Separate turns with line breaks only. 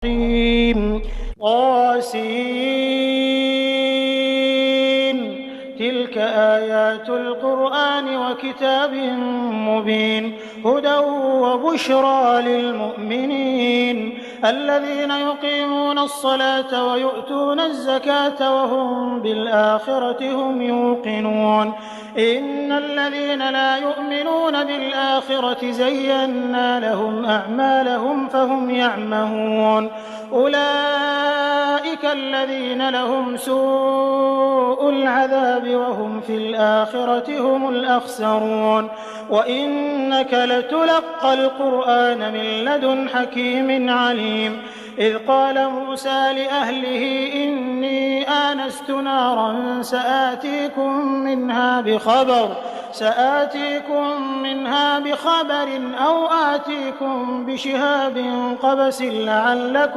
الرحيم طاسين. تلك آيات القرآن وكتاب مبين هدى وبشرى للمؤمنين الذين يقيمون الصلاة ويؤتون الزكاة وهم بالآخرة هم يوقنون. إن الذين لا يؤمنون بالآخرة زينا لهم أعمالهم فهم يعمهون. أولئك الذين لهم سوء العذاب وهم في الآخرة هم الأخسرون. وإنك لتلقى القرآن من لدن حكيم عليم. إذ قال موسى لأهله إني آنست نارا سآتيكم منها بخبر أو آتيكم بشهاب قبس لعلكم